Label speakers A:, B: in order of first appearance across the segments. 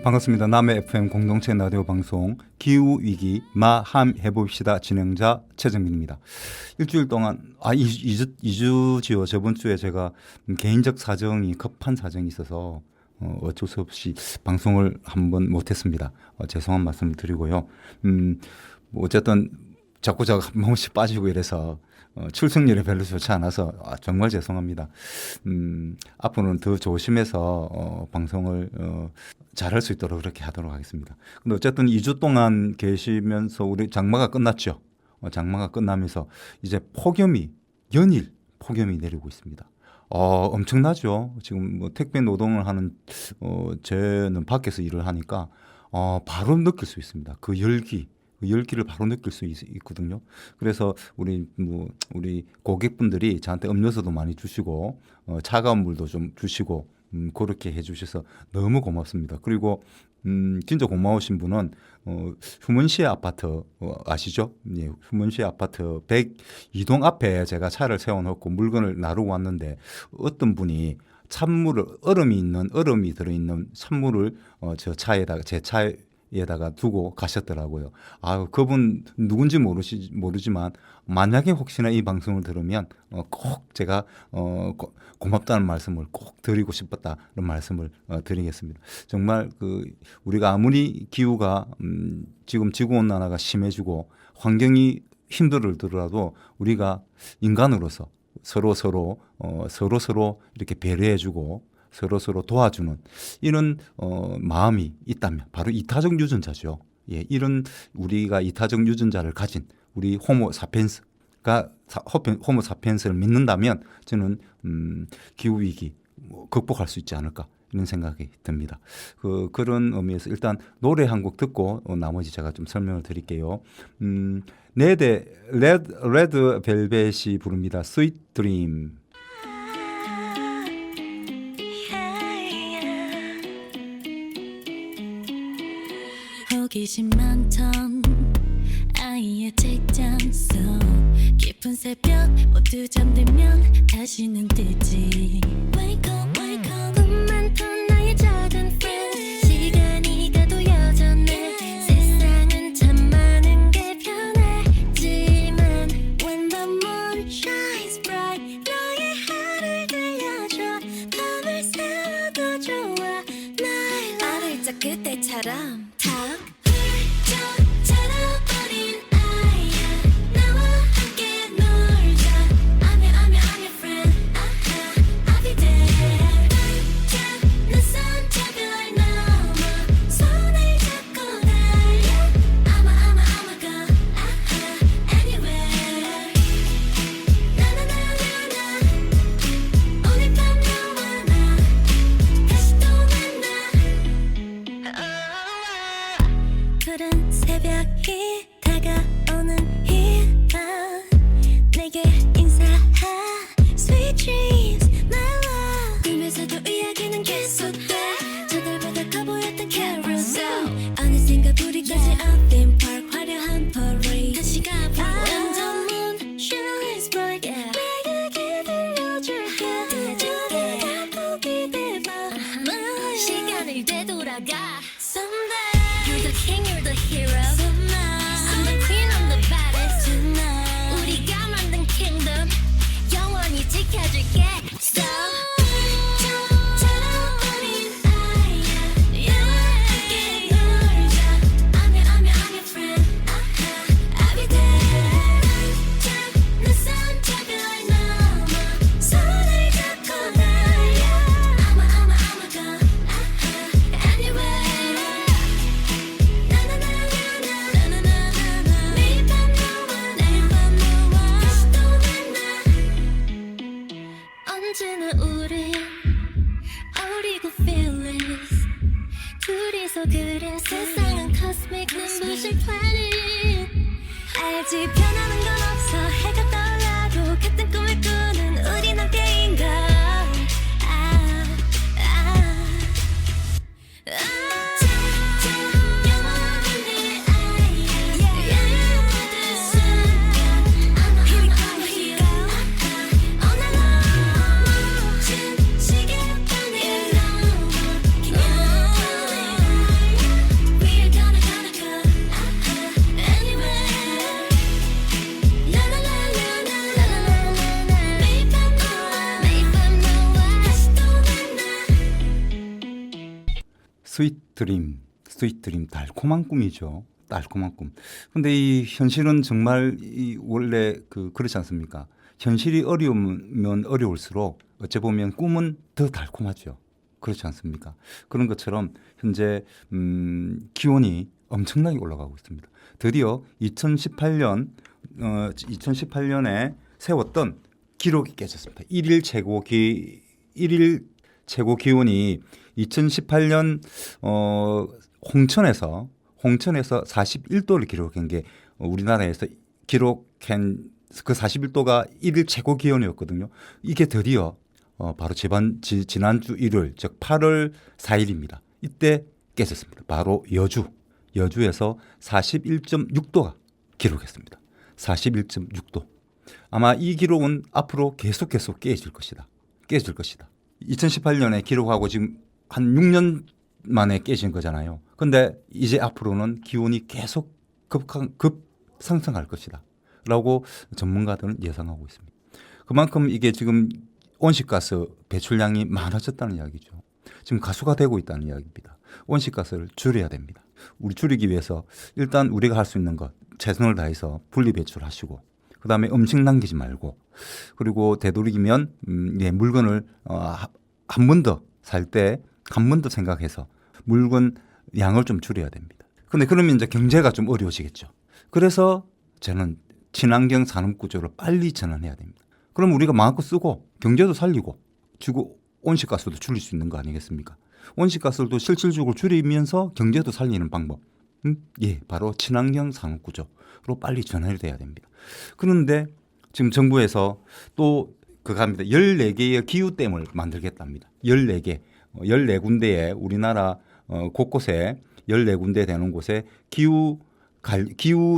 A: 반갑습니다. 남해 FM 공동체 라디오 방송 기후위기 마함 해봅시다 진행자 최정민입니다. 일주일 동안 2주지요. 저번 주에 제가 개인적 사정이 급한 사정이 있어서 어쩔 수 없이 방송을 한번 못했습니다. 죄송한 말씀을 드리고요. 어쨌든 자꾸 한 번씩 빠지고 이래서 출석률이 별로 좋지 않아서 정말 죄송합니다. 앞으로는 더 조심해서 방송을 잘할 수 있도록 그렇게 하도록 하겠습니다. 근데 어쨌든 2주 동안 계시면서 우리 장마가 끝났죠. 장마가 끝나면서 이제 연일 폭염이 내리고 있습니다. 엄청나죠. 지금 뭐 택배 노동을 하는 저는 밖에서 일을 하니까 바로 느낄 수 있습니다. 그 열기를 바로 느낄 수 있거든요. 그래서 우리 고객분들이 저한테 음료수도 많이 주시고 차가운 물도 좀 주시고 그렇게 해주셔서 너무 고맙습니다. 그리고 진짜 고마우신 분은 휴먼시에 아파트 아시죠? 예, 휴먼시에 아파트 102동 앞에 제가 차를 세워놓고 물건을 나르고 왔는데 어떤 분이 얼음이 들어있는 찬물을 제 차에다가 두고 가셨더라고요. 그분 누군지 모르지만 만약에 혹시나 이 방송을 들으면 꼭 제가 고맙다는 말씀을 꼭 드리고 싶었다는 말씀을 드리겠습니다. 정말 우리가 아무리 기후가 지금 지구온난화가 심해지고 환경이 힘들더라도 우리가 인간으로서 서로 이렇게 배려해주고 서로 도와주는 이런 마음이 있다면 바로 이타적 유전자죠. 예, 이런 우리가 이타적 유전자를 가진 우리 호모사피엔스를 믿는다면 저는 기후위기 극복할 수 있지 않을까 이런 생각이 듭니다. 그런 의미에서 일단 노래 한 곡 듣고 나머지 제가 좀 설명을 드릴게요. 레드 벨벳이 부릅니다. Sweet Dream.
B: 호기심 많던 아이의 책장 속 깊은 새벽 모두 잠들면 다시는 뜨지. Wake up, wake up. 꿈 많던 나의 작은 friend 시간이 가도 여전해. 세상은 참 많은 게 변했지만 When the moon shines bright 너의 하늘 들려줘. 밤을 새워도 좋아 날 어릴 적 그때처럼 자라버린 아이야 나와 함께 놀자. I'm your friend. I'll be there. 반짝 낯선 차별 넘어 손을 잡고 달려. I'ma go anywhere. 나나나나나 오늘 밤 너와 나 다시 또 만나. 푸른 새벽이 다가오는 이 밤 내게 인사하 Sweet dreams my love. 꿈에서도 이야기는 계속돼. 저들보다 커 보였던 carousel 어느샌가 불이 켜진 up theme park 화려한 parade 다시 가봐. When the moon shines bright 내게 들려줄게. 다 보게 돼봐. 시간을 되돌아가 Someday You're the king, you're the hero. I'm the queen, I'm the baddest. 우리가 만든 kingdom 영원히 지켜줄게. So 자라버린 아이야 나와 함께 놀자. I'm your friend. I'll be there. 반짝 낯선 차별 넘어 손을 잡고 달려. I'ma go anywhere. 매일 밤 너와 다시 또 만나. 언제나 우린 어리고 fearless 둘이서 그린 세상은 cosmic 눈부신 planet. 알지 변하는 건 없어. 해가 떠올라도 같은 꿈을 꾸는 우린 함께인 걸. 영원히 아이야 모든 순간 Here we go, here we go. All night long 모든 시계판을 넘어
A: 스윗 드림 달콤한 꿈이죠. 달콤한 꿈. 근데 이 현실은 정말 원래 그렇지 않습니까? 현실이 어려우면 어려울수록 어찌 보면 꿈은 더 달콤하죠. 그렇지 않습니까? 그런 것처럼 현재 기온이 엄청나게 올라가고 있습니다. 드디어 2018년에 세웠던 기록이 깨졌습니다. 일일 최고 기온이 2018년 홍천에서 41도를 기록한 게 우리나라에서 기록한 그 41도가 일일 최고 기온이었거든요. 이게 드디어 바로 지난주 일요일 즉 8월 4일입니다. 이때 깨졌습니다. 바로 여주에서 41.6도가 기록했습니다. 41.6도. 아마 이 기록은 앞으로 계속 깨질 것이다. 2018년에 기록하고 지금 한 6년 만에 깨진 거잖아요. 근데 이제 앞으로는 기온이 계속 급 상승할 것이다. 라고 전문가들은 예상하고 있습니다. 그만큼 이게 지금 온실가스 배출량이 많아졌다는 이야기죠. 지금 가수가 되고 있다는 이야기입니다. 온실가스를 줄여야 됩니다. 우리 줄이기 위해서 일단 우리가 할 수 있는 것 최선을 다해서 분리 배출하시고 그다음에 음식 남기지 말고 그리고 되도록이면 물건을 한 번 더 살 때 한 번 더 생각해서 물건 양을 좀 줄여야 됩니다. 근데 그러면 이제 경제가 좀 어려워지겠죠. 그래서 저는 친환경 산업 구조를 빨리 전환해야 됩니다. 그럼 우리가 마음껏 쓰고 경제도 살리고 지구 온실가스도 줄일 수 있는 거 아니겠습니까? 온실가스도 실질적으로 줄이면서 경제도 살리는 방법. 바로 친환경 산업 구조로 빨리 전환이 돼야 됩니다. 그런데 지금 정부에서 또 그거 합니다. 14개의 기후댐을 만들겠답니다. 14개. 14군데에 우리나라 곳곳에 14군데 되는 곳에 기후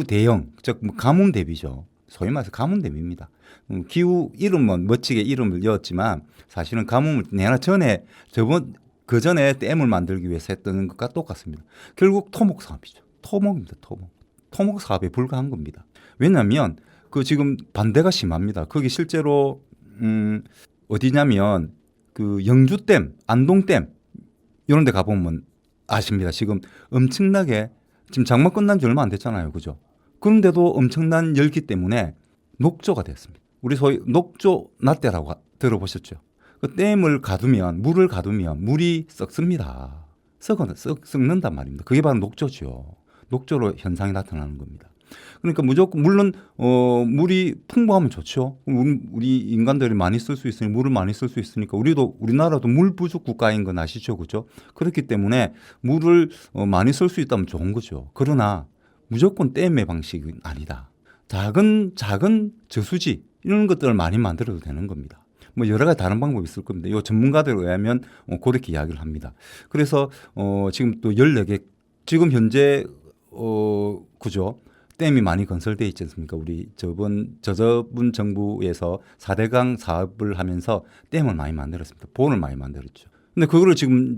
A: 대형, 즉 가뭄 대비죠. 소위 말해서 가뭄 대비입니다. 기후 이름은 멋지게 이름을 지었지만 사실은 가뭄을 내나 그 전에 댐을 만들기 위해서 했던 것과 똑같습니다. 결국 토목 사업이죠. 토목입니다. 토목 사업에 불과한 겁니다. 왜냐하면 그 지금 반대가 심합니다. 거기 실제로 어디냐면 그 영주댐, 안동댐 이런 데 가보면 아십니다. 지금 엄청나게 지금 장마 끝난 지 얼마 안 됐잖아요. 그죠? 그런데도 엄청난 열기 때문에 녹조가 됐습니다. 우리 소위 녹조 나대라고 들어보셨죠? 그 댐을 가두면 물을 가두면 물이 썩습니다. 썩는단 말입니다. 그게 바로 녹조죠. 녹조로 현상이 나타나는 겁니다. 그러니까 무조건 물론 물이 풍부하면 좋죠. 우리 인간들이 많이 쓸 수 있으니 물을 많이 쓸 수 있으니까 우리나라도 물 부족 국가인 건 아시죠, 그죠? 그렇기 때문에 물을 많이 쓸 수 있다면 좋은 거죠. 그러나 무조건 댐의 방식은 아니다. 작은 저수지 이런 것들을 많이 만들어도 되는 겁니다. 뭐 여러 가지 다른 방법이 있을 겁니다. 이 전문가들에 의하면 그렇게 이야기를 합니다. 그래서 지금 또 14개 지금 현재 그죠? 댐이 많이 건설돼 있지 않습니까? 우리 저번 정부에서 4대강 사업을 하면서 댐을 많이 만들었습니다. 보를 많이 만들었죠. 근데 그거를 지금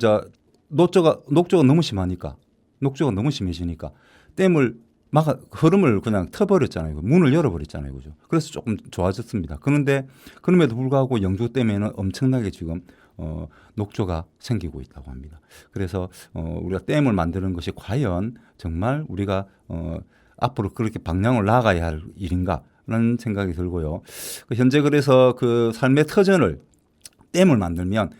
A: 녹조가 너무 심해지니까 댐을 흐름을 그냥 터버렸잖아요. 문을 열어버렸잖아요. 그죠? 그래서 조금 좋아졌습니다. 그런데 그럼에도 불구하고 영주댐에는 엄청나게 지금 녹조가 생기고 있다고 합니다. 그래서 우리가 댐을 만드는 것이 과연 정말 우리가 앞으로 그렇게 방향을 나아가야 할 일인가라는 생각이 들고요. 현재 그래서 그 삶의 터전을 댐을 만들면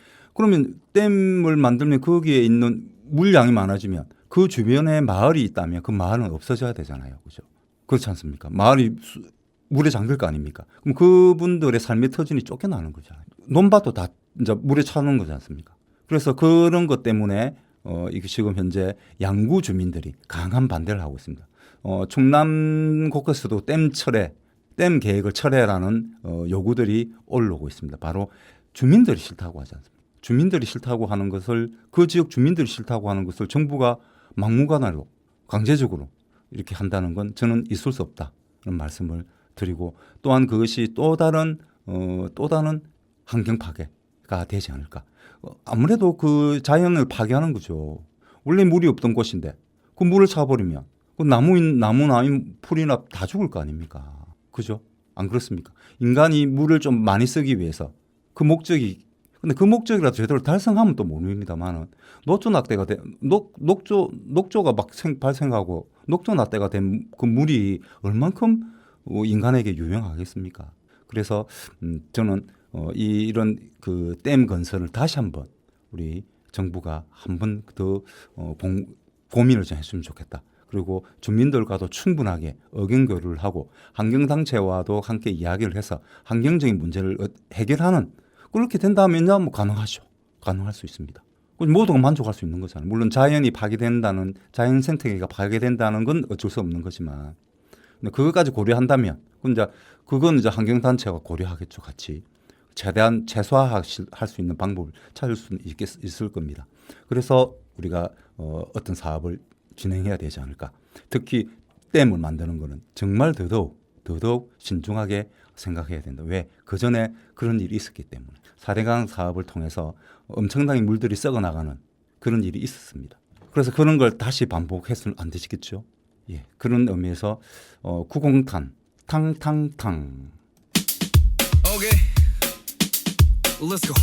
A: 거기에 있는 물량이 많아지면 그 주변에 마을이 있다면 그 마을은 없어져야 되잖아요. 그죠? 그렇지 않습니까? 마을이 물에 잠길 거 아닙니까? 그럼 그분들의 삶의 터전이 쫓겨나는 거잖아요. 논밭도 다 이제 물에 차는 거지 않습니까? 그래서 그런 것 때문에 이게 지금 현재 양구 주민들이 강한 반대를 하고 있습니다. 충남 곳곳에서도 댐 계획을 철회라는 요구들이 올라오고 있습니다. 바로 주민들이 싫다고 하지 않습니까? 주민들이 싫다고 하는 것을 그 지역 주민들이 싫다고 하는 것을 정부가 막무가내로 강제적으로 이렇게 한다는 건 저는 있을 수 없다는 말씀을 드리고 또한 그것이 또 다른 환경 파괴가 되지 않을까. 아무래도 그 자연을 파괴하는 거죠. 원래 물이 없던 곳인데 그 물을 차버리면 그 나무나 풀이나 다 죽을 거 아닙니까? 그죠? 안 그렇습니까? 인간이 물을 좀 많이 쓰기 위해서 그 목적이 근데 그 목적이라도 제대로 달성하면 또 모릅니다만은 녹조 낙대가 녹조가 막 발생하고 녹조 낙대가 된 그 물이 얼만큼 인간에게 유용하겠습니까? 그래서 저는 이런 그 댐 건설을 다시 한번 우리 정부가 한 번 더 고민을 좀 했으면 좋겠다. 그리고 주민들과도 충분하게 의견 교류를 하고 환경단체와도 함께 이야기를 해서 환경적인 문제를 해결하는 그렇게 된다면야 뭐 가능하죠. 가능할 수 있습니다. 모두가 만족할 수 있는 거잖아요. 물론 자연이 파괴된다는 자연 생태계가 파괴된다는 건 어쩔 수 없는 거지만 근데 그것까지 고려한다면 그건 이제 환경단체가 고려하겠죠. 같이 최대한 최소화할 수 있는 방법을 찾을 수 있을 겁니다. 그래서 우리가 어떤 사업을 진행해야 되지 않을까. 특히 댐을 만드는 거는 정말 더더욱 신중하게 생각해야 된다. 왜? 그 전에 그런 일이 있었기 때문에. 사대강 사업을 통해서 엄청나게 물들이 썩어나가는 그런 일이 있었습니다. 그래서 그런 걸 다시 반복해서는 안 되시겠죠. 예, 그런 의미에서 구공탄, 탕탕탕.
C: Okay, let's go.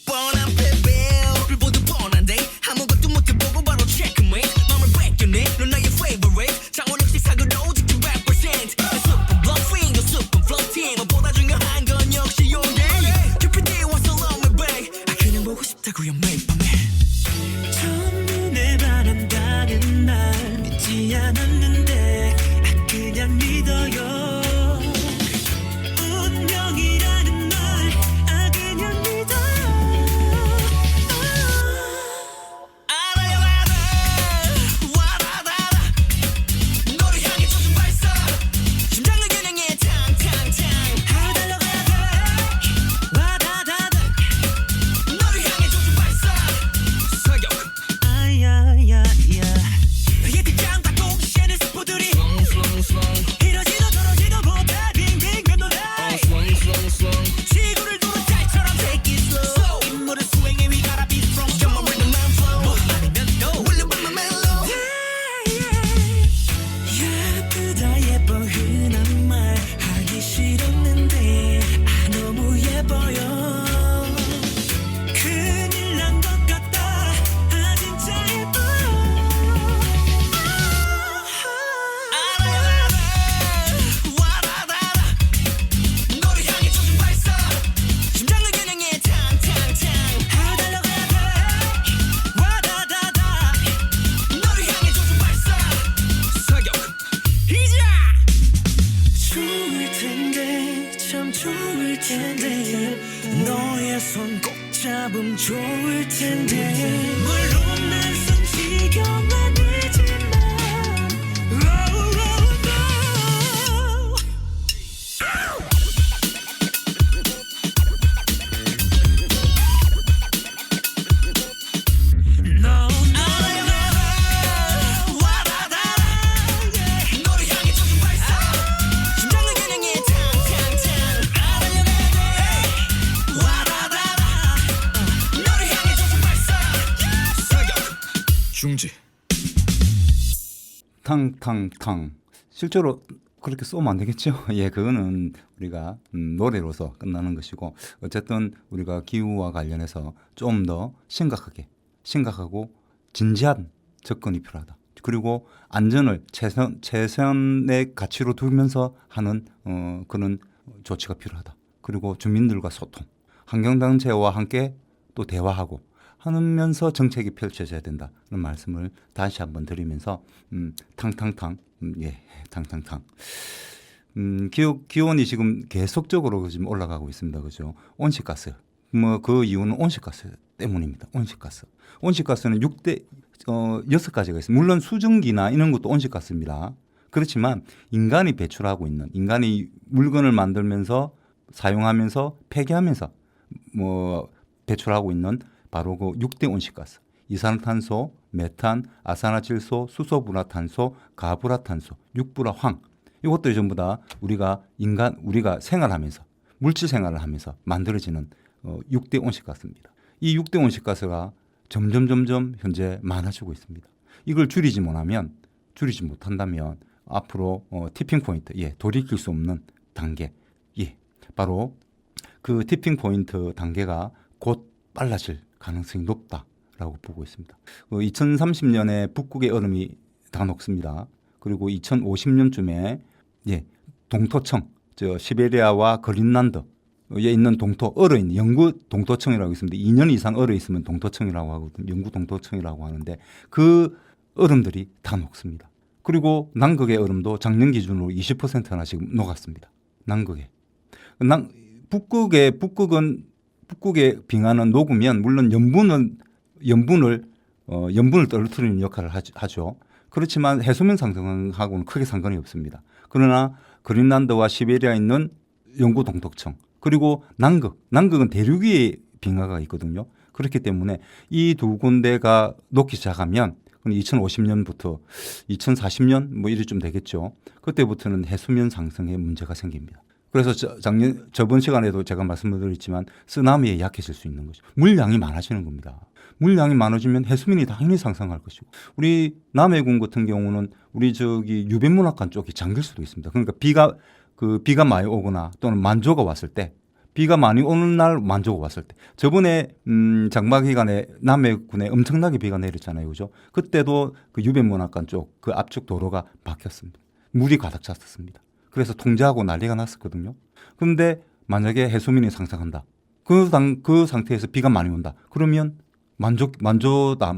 C: 뻔한 패배를 모두 뻔한데 아무것도 못해보고 바로 checkmate. 맘을 뺏겨내 넌 나의 favorite. 장원 역시 사고로 지켜 represent. 내 super bluffing, your super floating. 너보다 중요한 건 역시 용기. QPD 와서 love me back. 그냥 보고 싶다고요 매일 밤에. 첫눈에 반한다는 날 믿지 않았는데 그냥 믿어요. 운명이라는 말 그냥 믿어요. 알아요 와다다다 너를 향해 젖은 발사 심장을 겨냥해 탕탕탕 달려가야 돼 와다다다 너를 향해 젖은 발사 사격 아야야야 너의 뒷장 닫고 시에는 스포들이 이러지도 저러지도 못해 빙빙 맴도네 지구를 도는 달처럼 take it slow 인물은 수행에 we gotta be strong Come on rhythm and flow 뭐 아니면 no Will you bring my mellow 예쁘다 예뻐 흔한 말 하기 싫었는데 너무 예뻐요 큰일 난 것 같다 진짜 예뻐요 알아요 와다다다 너를 향해 젖은 발사 심장을 겨냥해 탕탕탕 달려가야 돼 와다다다 너를 향해 젖은 발사 사격 이자 좋을 텐데 참 좋을 텐데 너의 손 꼭 잡으면 좋을 텐데 물론 난 손지경 아니지만 No, 너를 향해 젖은 발사 심장을 겨냥해 탕탕탕 달려가야 돼 와다다다 너를 향해 젖은 발사 사격 중지
A: 탕탕탕. 실제로 그렇게 쏘면 안 되겠죠? 예, 그거는 우리가 노래로서 끝나는 것이고 어쨌든 우리가 기후와 관련해서 좀 더 심각하고 진지한 접근이 필요하다. 그리고 안전을 최선의 가치로 두면서 하는 그런 조치가 필요하다. 그리고 주민들과 소통, 환경단체와 함께 또 대화하고 하면서 정책이 펼쳐져야 된다는 말씀을 다시 한번 드리면서 탕탕탕 예 탕탕탕 기온이 지금 계속적으로 지금 올라가고 있습니다. 그죠? 온실가스 뭐 그 이유는 온실가스 때문입니다. 온실가스는 6가지가 있습니다. 물론 수증기나 이런 것도 온실가스입니다. 그렇지만 인간이 배출하고 있는 인간이 물건을 만들면서 사용하면서 폐기하면서 뭐 배출하고 있는 바로 그 6대 온실가스. 이산화탄소, 메탄, 아산화질소, 수소분화탄소, 가불화탄소, 육불화황. 이것들이 전부 다 우리가 생활하면서 물질 생활을 하면서 만들어지는 6대 온실가스입니다. 이 6대 온실가스가 점점 현재 많아지고 있습니다. 이걸 줄이지 못한다면 앞으로 티핑 포인트, 예, 돌이킬 수 없는 단계, 예, 바로 그 티핑 포인트 단계가 곧 빨라질 가능성이 높다라고 보고 있습니다. 2030년에 북극의 얼음이 다 녹습니다. 그리고 2050년쯤에 동토청, 시베리아와 그린란드에 있는 동토 얼어 있는 영구 동토청이라고 있습니다. 2년 이상 얼어 있으면 동토청이라고 하거든요. 영구 동토청이라고 하는데 그 얼음들이 다 녹습니다. 그리고 남극의 얼음도 작년 기준으로 20%나 지금 녹았습니다. 남극에. 북극의 빙하는 녹으면 물론 염분을 떨어뜨리는 역할을 하죠. 그렇지만 해수면 상승하고는 크게 상관이 없습니다. 그러나 그린란드와 시베리아에 있는 영구 동토청 그리고 남극은 대륙 위에 빙하가 있거든요. 그렇기 때문에 이 두 군데가 녹기 시작하면 2050년부터 2040년 뭐 이래쯤 되겠죠. 그때부터는 해수면 상승에 문제가 생깁니다. 그래서 저번 시간에도 제가 말씀을 드렸지만 쓰나미에 약해질 수 있는 것이죠. 물량이 많아지는 겁니다. 물량이 많아지면 해수면이 당연히 상승할 것이고 우리 남해군 같은 경우는 우리 유배문학관 쪽이 잠길 수도 있습니다. 그러니까 비가 많이 오거나 또는 만조가 왔을 때 비가 많이 오는 날 만조가 왔을 때 저번에 장마 기간에 남해군에 엄청나게 비가 내렸잖아요. 그죠? 그때도 그 유배문학관 쪽 그 앞쪽 도로가 막혔습니다. 물이 가득 찼었습니다. 그래서 통제하고 난리가 났었거든요. 그런데 만약에 해수면이 상승한다. 그 상태에서 비가 많이 온다. 그러면 만조다.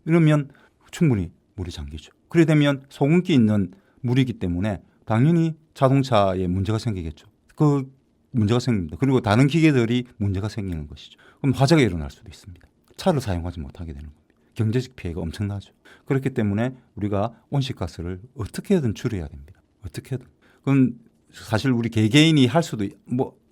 A: 이러면 충분히 물이 잠기죠. 그래 되면 소금기 있는 물이기 때문에 당연히 자동차에 문제가 생기겠죠. 그 문제가 생깁니다. 그리고 다른 기계들이 문제가 생기는 것이죠. 그럼 화재가 일어날 수도 있습니다. 차를 사용하지 못하게 되는 겁니다. 경제적 피해가 엄청나죠. 그렇기 때문에 우리가 온실가스를 어떻게든 줄여야 됩니다. 어떻게든. 그럼 사실 우리 개개인이 할 수도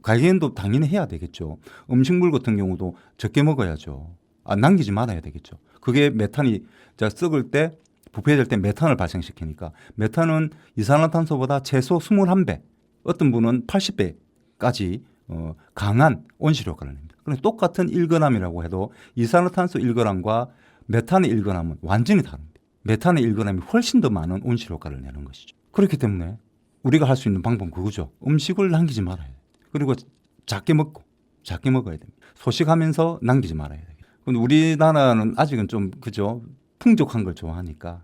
A: 개개인도 당연히 해야 되겠죠. 음식물 같은 경우도 적게 먹어야죠. 남기지 말아야 되겠죠. 그게 메탄이 썩을 때 부패될 때 메탄을 발생시키니까 메탄은 이산화탄소보다 최소 21배, 어떤 분은 80배까지 강한 온실 효과를 냅니다. 그런데 똑같은 1g이라고 해도 이산화탄소 1g과 메탄의 1g은 완전히 다릅니다. 메탄의 1g이 훨씬 더 많은 온실 효과를 내는 것이죠. 그렇기 때문에 우리가 할 수 있는 방법은 그거죠. 음식을 남기지 말아야 돼요. 그리고 작게 먹어야 됩니다. 소식하면서 남기지 말아야 돼요. 근데 우리나라는 아직은 좀 그죠? 풍족한 걸 좋아하니까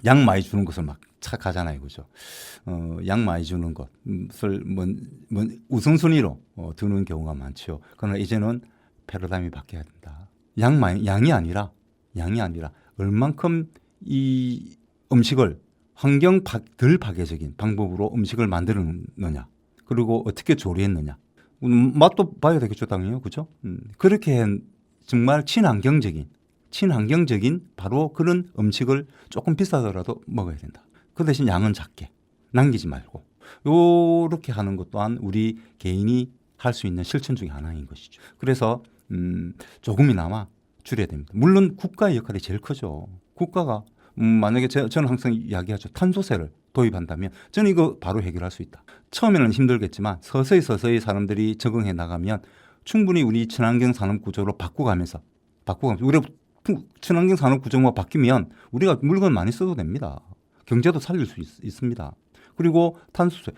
A: 양 많이 주는 것을 막 착하잖아요, 그죠? 양 많이 주는 것을 우선순위로 두는 경우가 많죠. 그러나 이제는 패러다임이 바뀌어야 된다. 양이 아니라 얼만큼 이 음식을 환경 덜 파괴적인 방법으로 음식을 만들었느냐, 그리고 어떻게 조리했느냐, 맛도 봐야 되겠죠, 당연히요, 그죠? 그렇게 정말 친환경적인 바로 그런 음식을 조금 비싸더라도 먹어야 된다. 그 대신 양은 작게 남기지 말고 이렇게 하는 것 또한 우리 개인이 할 수 있는 실천 중에 하나인 것이죠. 그래서 조금이나마 줄여야 됩니다. 물론 국가의 역할이 제일 크죠. 국가가 만약에 저는 항상 이야기하죠. 탄소세를 도입한다면 저는 이거 바로 해결할 수 있다. 처음에는 힘들겠지만 서서히 사람들이 적응해 나가면 충분히 우리 친환경 산업 구조로 바꿔가면서 우리가 친환경 산업 구조가 바뀌면 우리가 물건 많이 써도 됩니다. 경제도 살릴 수 있습니다. 그리고 탄소를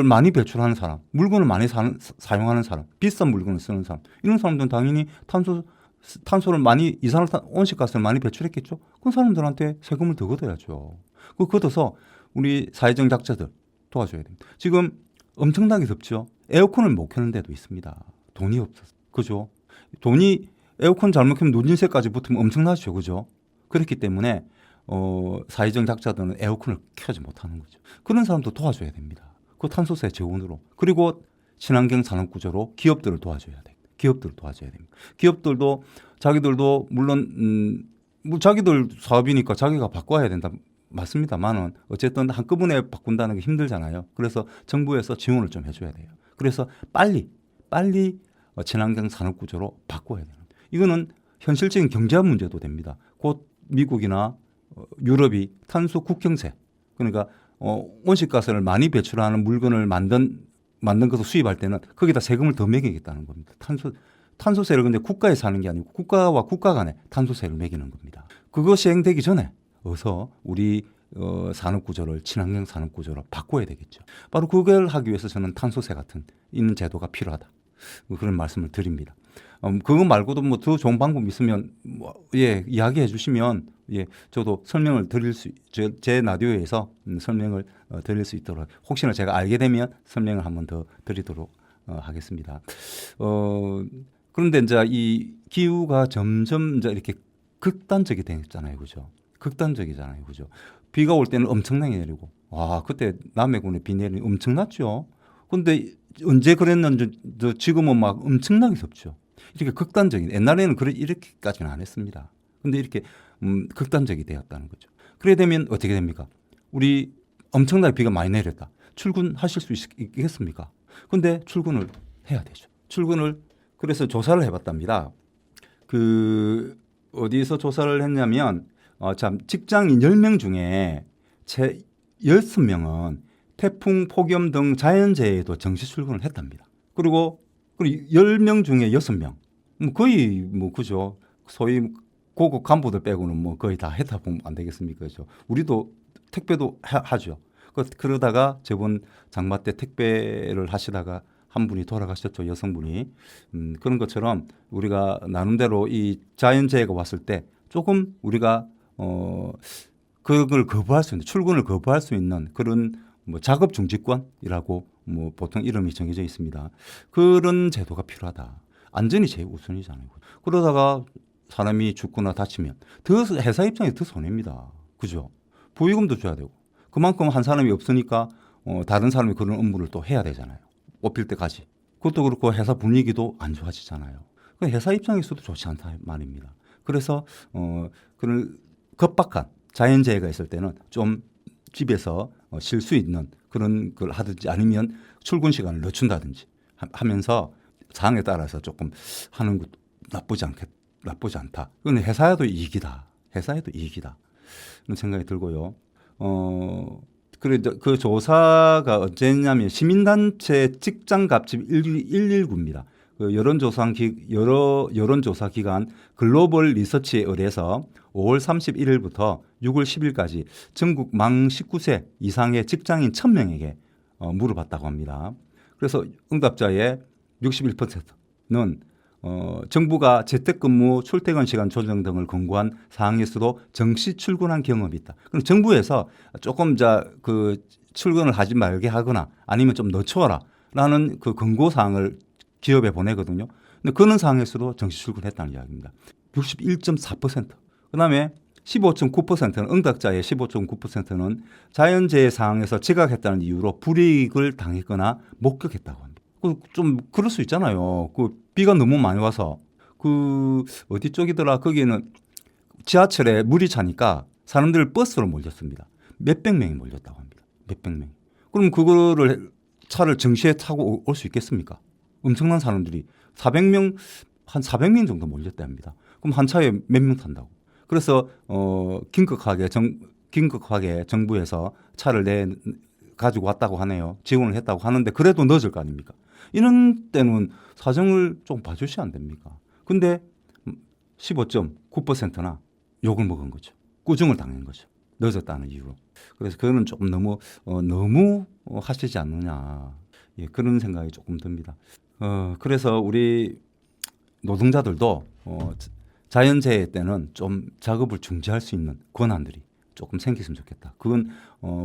A: 많이 배출하는 사람, 물건을 많이 사용하는 사람, 비싼 물건을 쓰는 사람, 이런 사람들은 당연히 탄소를 많이 온실가스를 많이 배출했겠죠. 그 사람들한테 세금을 더 걷어야죠. 그 걷어서 우리 사회적 약자들 도와줘야 됩니다. 지금 엄청나게 덥죠. 에어컨을 못 켜는 데도 있습니다. 돈이 없어서. 그죠? 에어컨 잘못 켜면 누진세까지 붙으면 엄청나죠. 그죠? 그렇기 때문에 사회적 약자들은 에어컨을 켜지 못하는 거죠. 그런 사람도 도와줘야 됩니다. 그 탄소세 재원으로. 그리고 친환경 산업 구조로 기업들을 도와줘야 돼요. 기업들도 자기들도 물론 자기들 사업이니까 자기가 바꿔야 된다. 맞습니다만은 어쨌든 한꺼번에 바꾼다는 게 힘들잖아요. 그래서 정부에서 지원을 좀 해줘야 돼요. 그래서 빨리 친환경 산업 구조로 바꿔야 돼요. 이거는 현실적인 경제학 문제도 됩니다. 곧 미국이나 유럽이 탄소 국경세, 그러니까 온실가스를 많이 배출하는 물건을 만든 것을 수입할 때는 거기다 세금을 더 매기겠다는 겁니다. 탄소세를 근데 국가에서 하는 게 아니고 국가와 국가 간에 탄소세를 매기는 겁니다. 그거 시행되기 전에 어서 우리 산업구조를 친환경 산업구조로 바꿔야 되겠죠. 바로 그걸 하기 위해서 저는 탄소세 같은 있는 제도가 필요하다. 그런 말씀을 드립니다. 그거 말고도 뭐 더 좋은 방법 있으면 예, 이야기해 주시면 예, 저도 설명을 드릴 제 라디오에서 설명을 드릴 수 있도록 혹시나 제가 알게 되면 설명을 한번 더 드리도록 하겠습니다. 그런데 이제 이 기후가 점점 이제 이렇게 극단적이 됐잖아요, 그죠? 극단적이잖아요, 그죠? 비가 올 때는 엄청나게 내리고, 와, 그때 남해군에 비 내리니 엄청났죠. 근데 언제 그랬는지 지금은 막 엄청나게 덥죠. 이렇게 극단적인, 옛날에는 이렇게까지는 안 했습니다. 근데 이렇게 극단적이 되었다는 거죠. 그래 되면 어떻게 됩니까? 우리 엄청나게 비가 많이 내렸다. 출근하실 수 있겠습니까? 근데 출근을 해야 되죠. 출근을 그래서 조사를 해봤답니다. 어디서 조사를 했냐면 참 직장인 10명 중에 채 6명은 태풍, 폭염 등 자연재해에도 정시 출근을 했답니다. 그리고 10명 중에 6명 거의 뭐 그죠. 소위 고급 간부들 빼고는 뭐 거의 다 했다 보면 안 되겠습니까? 그죠. 우리도 택배도 하죠. 그러다가 저번 장마 때 택배를 하시다가 한 분이 돌아가셨죠. 여성분이. 그런 것처럼 우리가 나름대로 이 자연재해가 왔을 때 조금 우리가 그걸 거부할 수 있는, 출근을 거부할 수 있는 그런 뭐 작업 중지권이라고 뭐 보통 이름이 정해져 있습니다. 그런 제도가 필요하다. 안전이 제일 우선이잖아요. 그러다가 사람이 죽거나 다치면 더 회사 입장에 더 손해입니다. 그죠? 보육금도 줘야 되고 그만큼 한 사람이 없으니까 다른 사람이 그런 업무를 또 해야 되잖아요. 뽑힐 때까지. 그것도 그렇고 회사 분위기도 안 좋아지잖아요. 회사 입장에서도 좋지 않다 말입니다. 그래서 그런 급박한 자연재해가 있을 때는 좀 집에서 쉴 수 있는 그런 걸 하든지 아니면 출근 시간을 늦춘다든지 하면서 상황에 따라서 조금 하는 것도 나쁘지 않다. 그건 회사에도 이익이다. 회사에도 이익이다. 그런 생각이 들고요. 그 조사가 언제냐면 시민단체 직장갑집 119입니다. 그 여론조사 기관 글로벌 리서치에 의뢰해서 5월 31일부터 6월 10일까지 전국 만 19세 이상의 직장인 1000명에게 물어봤다고 합니다. 그래서 응답자의 61%는 정부가 재택근무, 출퇴근 시간 조정 등을 권고한 상황에서도 정시 출근한 경험이 있다. 그럼 정부에서 조금 출근을 하지 말게 하거나 아니면 좀 늦춰라라는 그 권고 사항을 기업에 보내거든요. 근데 그런 상황에서도 정시 출근했다는 이야기입니다. 61.4%. 그다음에 15.9%는 응답자의 15.9%는 자연재해 상황에서 지각했다는 이유로 불이익을 당했거나 목격했다고 합니다. 좀 그럴 수 있잖아요. 비가 너무 많이 와서 어디 쪽이더라 거기는 지하철에 물이 차니까 사람들 버스로 몰렸습니다. 몇백 명이 몰렸다고 합니다. 몇백 명. 그럼 그거를 차를 정시에 타고 올 수 있겠습니까? 엄청난 사람들이 400명 한 400명 정도 몰렸다 합니다. 그럼 한 차에 몇 명 탄다고? 그래서 긴급하게 정부에서 차를 가지고 왔다고 하네요. 지원을 했다고 하는데 그래도 늦을 거 아닙니까? 이런 때는 사정을 좀 봐주셔야 안 됩니까? 근데 15.9%나 욕을 먹은 거죠. 꾸중을 당한 거죠. 늦었다는 이유로. 그래서 그거는 조금 너무 하시지 않느냐. 예, 그런 생각이 조금 듭니다. 그래서 우리 노동자들도 자연재해 때는 좀 작업을 중지할 수 있는 권한들이 조금 생겼으면 좋겠다. 그건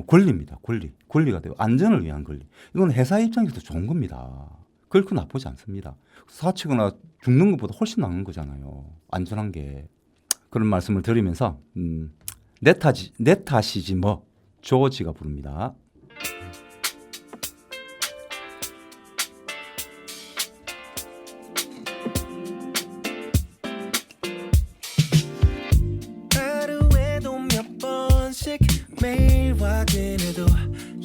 A: 권리입니다. 권리가 되고 안전을 위한 권리. 이건 회사 입장에서도 좋은 겁니다. 결코 나쁘지 않습니다. 사치거나 죽는 것보다 훨씬 나은 거잖아요. 안전한 게. 그런 말씀을 드리면서 내 탓이지 뭐 조지가 부릅니다.
C: 하루에도 몇 번씩 매일 확인해도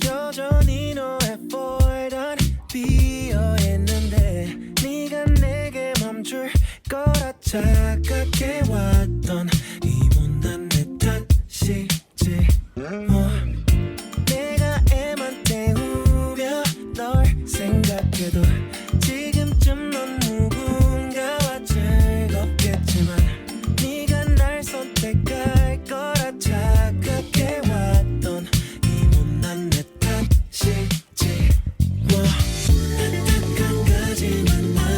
C: 여전히 너의 folder 비어있는데 네가 내게 멈출 거라 착각해 왔던 이 못난 내 탓이지 내가 애만 때우며 널 생각해도 지금쯤 넌 누군가와 즐겁겠지만 네가 날 선택할 거라 착각해 왔던 이 못난 내 탓이지 안타까운 거지만 나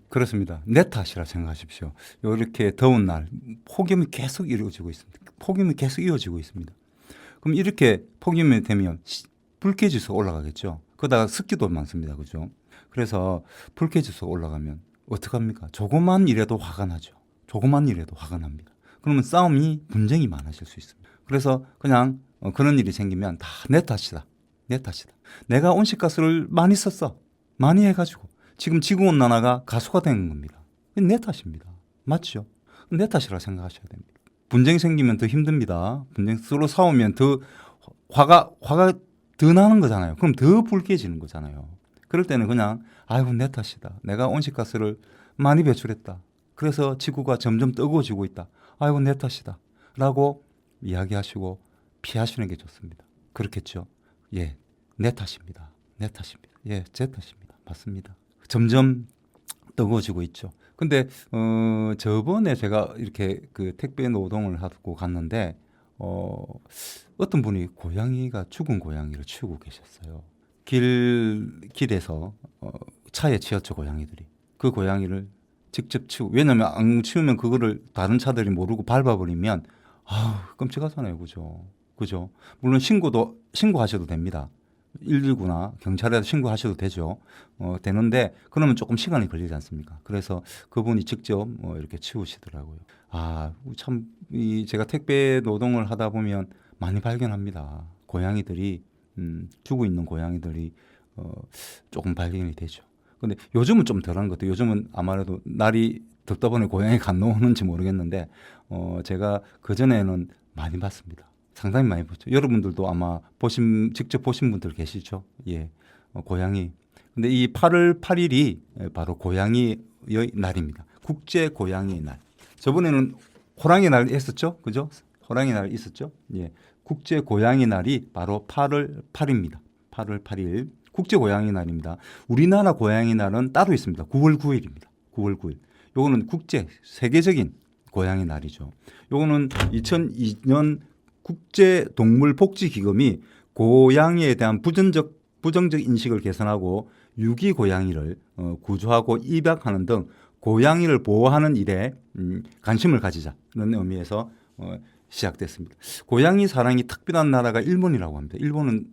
A: 그렇습니다. 내 탓이라 생각하십시오. 이렇게 더운 날 폭염이 계속 이루어지고 있습니다. 폭염이 계속 이어지고 있습니다. 그럼 이렇게 폭염이 되면 불쾌지수가 올라가겠죠. 그러다가 습기도 많습니다. 그죠? 그래서 불쾌지수가 올라가면 어떡합니까? 조그만 일에도 화가 나죠. 조그만 일에도 화가 납니다. 그러면 싸움이 분쟁이 많아질 수 있습니다. 그래서 그냥 그런 일이 생기면 다 내 탓이다. 내 탓이다. 내가 온실가스를 많이 썼어. 많이 해가지고 지금 지구온난화가 가속화 되는 겁니다. 내 탓입니다. 맞죠? 내 탓이라 생각하셔야 됩니다. 분쟁이 생기면 더 힘듭니다. 분쟁 서로 싸우면 더 화가 더 나는 거잖아요. 그럼 더 불쾌해지는 거잖아요. 그럴 때는 그냥 아이고 내 탓이다. 내가 온실가스를 많이 배출했다. 그래서 지구가 점점 뜨거워지고 있다. 아이고 내 탓이다. 라고 이야기하시고 피하시는 게 좋습니다. 그렇겠죠? 예, 내 탓입니다. 내 탓입니다. 예, 제 탓입니다. 맞습니다. 점점 뜨거워지고 있죠. 근데 저번에 제가 이렇게 그 택배 노동을 하고 갔는데 어떤 분이 고양이가 죽은 고양이를 치우고 계셨어요. 길에서 차에 치였죠, 고양이들이. 그 고양이를 직접 치우고, 왜냐하면 안 치우면 그거를 다른 차들이 모르고 밟아버리면 끔찍하잖아요. 그죠? 물론 신고하셔도 됩니다. 119나 경찰에 신고하셔도 되죠. 되는데 그러면 조금 시간이 걸리지 않습니까? 그래서 그분이 직접 이렇게 치우시더라고요. 참 제가 택배 노동을 하다 보면 많이 발견합니다. 고양이들이 죽어 있는 고양이들이 조금 발견이 되죠. 근데 요즘은 좀 덜한 것 같아요. 요즘은 아무래도 날이 덥다 보니 고양이가 안 나오는지 모르겠는데 제가 그전에는 많이 봤습니다. 상당히 많이 봤죠. 여러분들도 아마 직접 보신 분들 계시죠? 예, 고양이. 근데 이 8월 8일이 바로 고양이의 날입니다. 국제 고양이의 날. 저번에는 호랑이 날 했었죠? 그죠? 호랑이 날 있었죠? 예. 국제 고양이 날이 바로 8월 8일입니다. 8월 8일. 국제 고양이 날입니다. 우리나라 고양이 날은 따로 있습니다. 9월 9일입니다. 9월 9일. 요거는 세계적인 고양이 날이죠. 요거는 2002년 국제동물복지기금이 고양이에 대한 부정적 인식을 개선하고 유기 고양이를 구조하고 입양하는 등 고양이를 보호하는 일에 관심을 가지자는 의미에서 시작됐습니다. 고양이 사랑이 특별한 나라가 일본이라고 합니다. 일본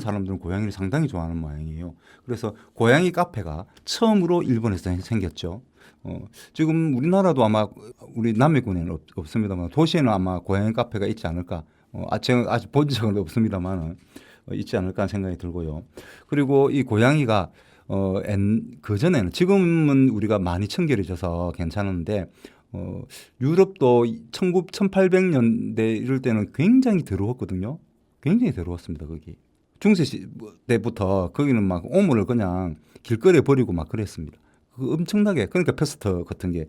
A: 사람들은 고양이를 상당히 좋아하는 모양이에요. 그래서 고양이 카페가 처음으로 일본에서 생겼죠. 지금 우리나라도 아마 우리 남해군에는 없습니다만 도시에는 아마 고양이 카페가 있지 않을까. 제가 아직 본 적은 없습니다만 있지 않을까 생각이 들고요. 그리고 이 고양이가 그전에는 지금은 우리가 많이 청결해져서 괜찮은데 유럽도 1800년대 이럴 때는 굉장히 더러웠거든요. 굉장히 더러웠습니다. 거기 중세 때부터 거기는 막 오물을 그냥 길거리에 버리고 막 그랬습니다. 엄청나게 그러니까 패스트 같은 게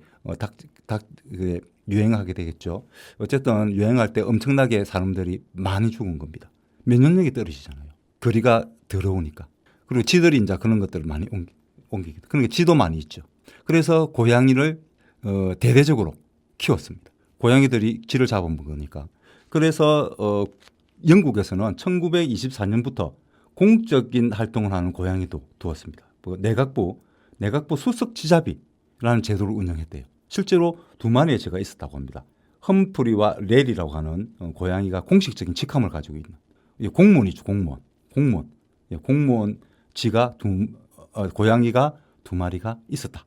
A: 유행하게 되겠죠. 어쨌든 유행할 때 엄청나게 사람들이 많이 죽은 겁니다. 면역력이 떨어지잖아요. 거리가 더러우니까. 그리고 쥐들이 이제 그런 것들을 많이 옮기게 돼. 그러니까 쥐도 많이 있죠. 그래서 고양이를 대대적으로 키웠습니다. 고양이들이 쥐를 잡아먹으니까. 그래서 영국에서는 1924년부터 공적인 활동을 하는 고양이도 두었습니다. 내각부 수석 지잡이라는 제도를 운영했대요. 실제로 2마리의 쥐가 있었다고 합니다. 험프리와 렐이라고 하는 고양이가 공식적인 직함을 가지고 있는 공무원이죠. 공무원 쥐가 고양이가 2마리가 있었다.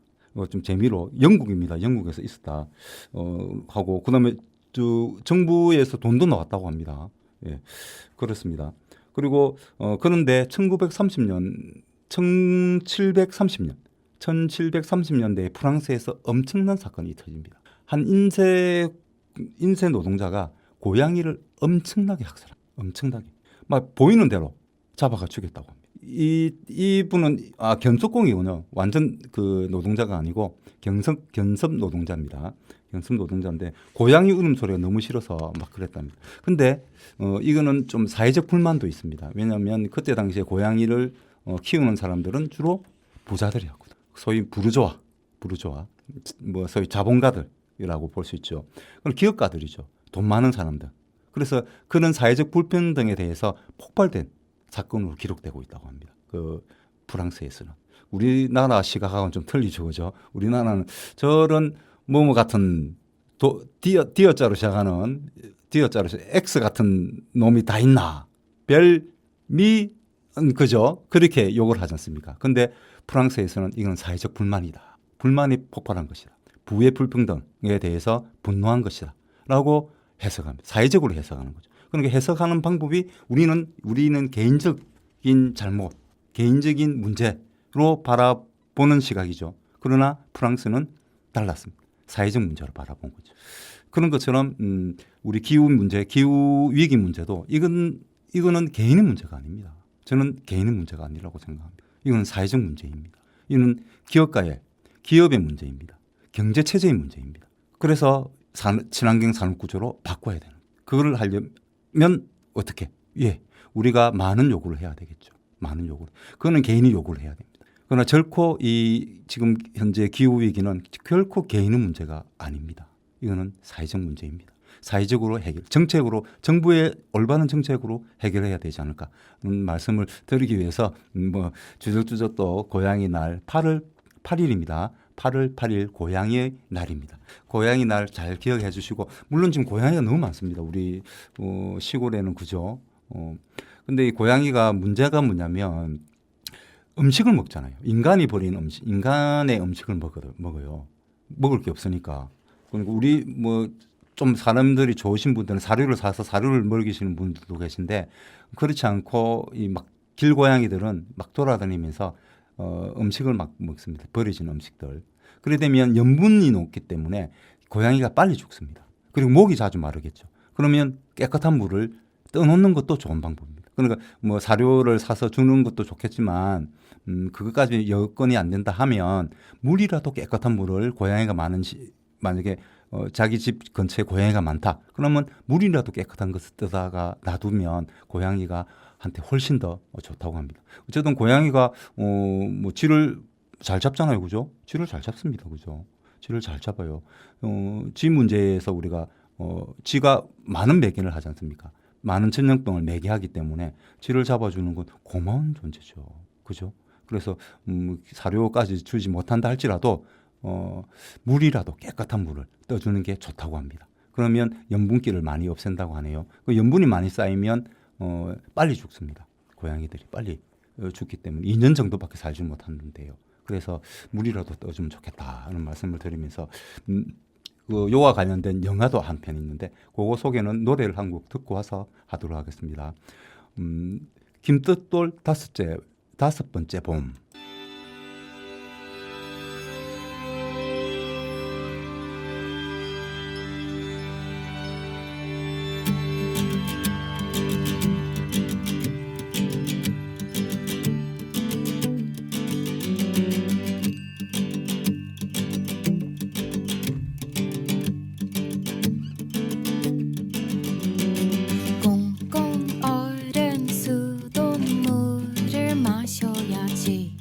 A: 좀 재미로 영국입니다. 영국에서 있었다 하고 그다음에 정부에서 돈도 나왔다고 합니다. 예, 그렇습니다. 그리고 그런데 1730년대에 프랑스에서 엄청난 사건이 터집니다. 한 인쇄 노동자가 고양이를 엄청나게 막 보이는 대로 잡아가 죽였다고 합니다. 이분은 견속공이군요. 완전 그 노동자가 아니고 견섭 노동자입니다. 견섭 노동자인데 고양이 울음소리가 너무 싫어서 막 그랬답니다. 근데 이거는 좀 사회적 불만도 있습니다. 왜냐하면 그때 당시에 고양이를 키우는 사람들은 주로 부자들이었거든. 소위 부르조아, 소위 자본가들이라고 볼 수 있죠. 그럼 기업가들이죠. 돈 많은 사람들. 그래서 그런 사회적 불평등에 대해서 폭발된 사건으로 기록되고 있다고 합니다. 프랑스에서는. 우리나라 시각하고는 좀 틀리죠, 그죠? 우리나라는 저런 뭐뭐 같은 디어자로 시작하는 디어자로 X 같은 놈이 다 있나? 별미 그죠? 그렇게 욕을 하지 않습니까? 근데 프랑스에서는 이건 사회적 불만이다. 불만이 폭발한 것이다. 부의 불평등에 대해서 분노한 것이다. 라고 해석합니다. 사회적으로 해석하는 거죠. 그러니까 해석하는 방법이 우리는 개인적인 잘못, 개인적인 문제로 바라보는 시각이죠. 그러나 프랑스는 달랐습니다. 사회적 문제로 바라본 거죠. 그런 것처럼 우리 기후 문제, 기후 위기 문제도 이거는 개인의 문제가 아닙니다. 저는 개인의 문제가 아니라고 생각합니다. 이건 사회적 문제입니다. 이는 기업의 문제입니다. 경제 체제의 문제입니다. 그래서 친환경 산업 구조로 바꿔야 되는. 그걸 하려면 어떻게? 예, 우리가 많은 요구를 해야 되겠죠. 많은 요구를. 그거는 개인이 요구를 해야 됩니다. 그러나 결코 이 지금 현재 기후 위기는 결코 개인의 문제가 아닙니다. 이거는 사회적 문제입니다. 사회적으로 정책으로 정부의 올바른 정책으로 해결해야 되지 않을까 말씀을 드리기 위해서 뭐 주저주저 또 고양이 날 8월 8일입니다. 8월 8일 고양이의 날입니다. 고양이 날 잘 기억해 주시고 물론 지금 고양이가 너무 많습니다. 우리 시골에는 그죠. 근데 이 고양이가 문제가 뭐냐면 음식을 먹잖아요. 인간이 버린 음식, 인간의 음식을 먹어요. 먹을 게 없으니까. 그러니까 우리 뭐 좀 사람들이 좋으신 분들은 사료를 사서 사료를 먹이시는 분들도 계신데 그렇지 않고 이 막 길고양이들은 막 돌아다니면서 음식을 막 먹습니다. 버려진 음식들. 그래 되면 염분이 높기 때문에 고양이가 빨리 죽습니다. 그리고 목이 자주 마르겠죠. 그러면 깨끗한 물을 떠놓는 것도 좋은 방법입니다. 그러니까 뭐 사료를 사서 주는 것도 좋겠지만 그것까지 여건이 안 된다 하면 물이라도 깨끗한 물을 고양이가 만약에 자기 집 근처에 고양이가 많다. 그러면 물이라도 깨끗한 것을 뜨다가 놔두면 고양이가 한테 훨씬 더 좋다고 합니다. 어쨌든 고양이가 뭐 쥐를 잘 잡잖아요, 그죠? 쥐를 잘 잡습니다, 그죠? 쥐를 잘 잡아요. 쥐 문제에서 우리가 쥐가 많은 매개를 하지 않습니까? 많은 전염병을 매개하기 때문에 쥐를 잡아주는 건 고마운 존재죠, 그죠? 그래서 사료까지 주지 못한다 할지라도 물이라도 깨끗한 물을 떠주는 게 좋다고 합니다. 그러면 염분기를 많이 없앤다고 하네요. 그 염분이 많이 쌓이면 빨리 죽습니다. 고양이들이 빨리 죽기 때문에 2년 정도밖에 살지 못하는데요. 그래서 물이라도 떠주면 좋겠다는 말씀을 드리면서 그 요와 관련된 영화도 한 편 있는데 그거 소개는 노래를 한 곡 듣고 와서 하도록 하겠습니다. 김뜻돌 다섯 번째 봄.
B: 꽁꽁 얼은 수돗물을 마셔야지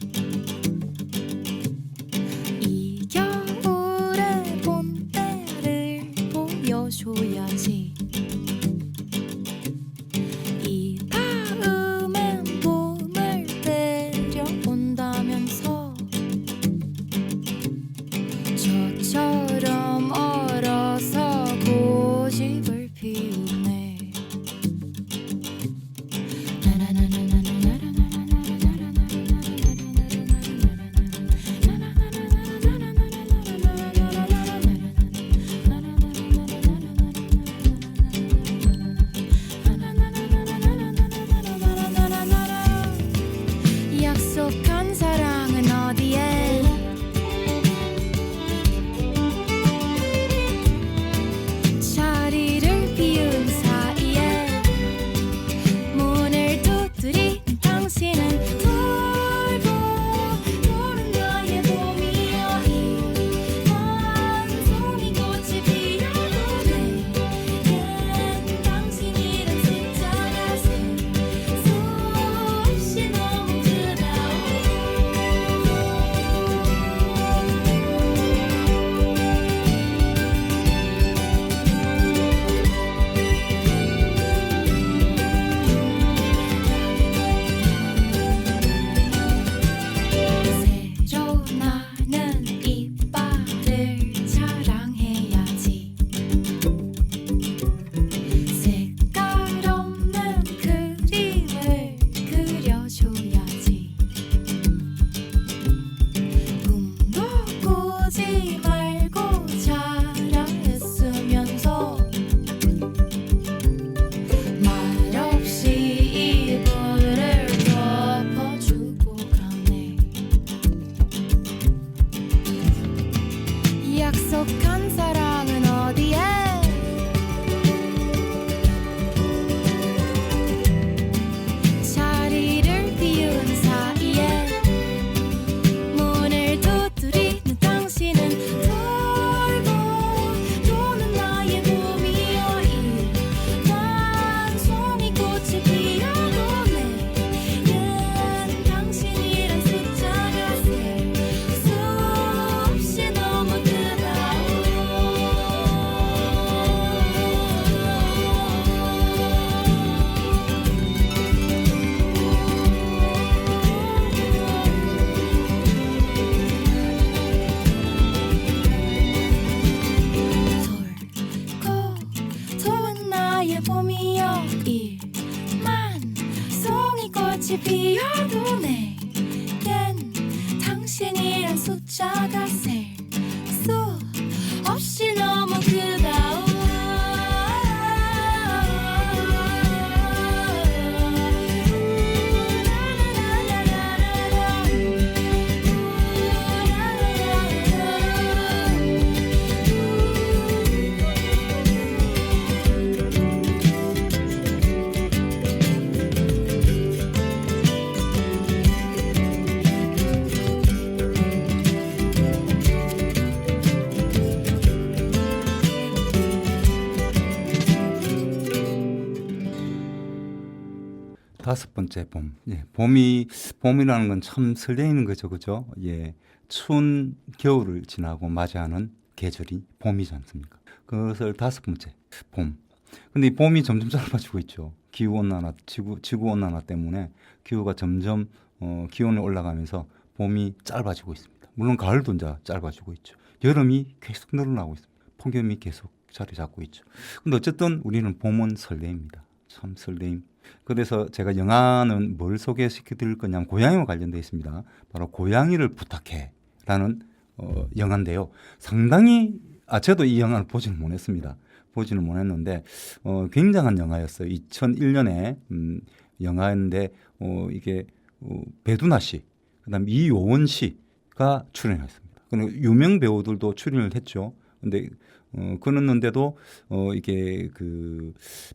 B: 약속한 사랑은 어디에 자리를 비운 사이에 문을 두드리는 당신은 돌고 도는 나의 봄이여 한 송이 꽃이 피어도 내겐 당신이란 숫자가 셀 수 없이 너무 돌고 도는 나의 봄이여 1만 송이 꽃이 피어도 내겐 당신이란 숫자가 셀 수 없이 너무 크다오
A: 다섯 번째 봄. 예, 봄이라는 건 참 설레이는 거죠, 그죠? 예, 추운 겨울을 지나고 맞이하는 계절이 봄이지 않습니까? 그것을 다섯 번째 봄. 근데 이 봄이 점점 짧아지고 있죠. 기후 온난화, 지구 온난화 때문에 기후가 점점 기온이 올라가면서 봄이 짧아지고 있습니다. 물론 가을도 이제 짧아지고 있죠. 여름이 계속 늘어나고 있습니다. 폭염이 계속 자리 잡고 있죠. 근데 어쨌든 우리는 봄은 설레입니다. 참 설레임. 그래서 제가 영화는 뭘 소개시켜 드릴 거냐면 고양이와 관련되어 있습니다. 바로 고양이를 부탁해라는 영화인데요. 상당히 저도 이 영화를 보지는 못했습니다. 보지는 못했는데 굉장한 영화였어요. 2001년에 영화인데 이게 배두나 씨, 그다음 이요원 씨가 출연했습니다. 그리고 유명 배우들도 출연을 했죠. 근데 그랬는데도 이게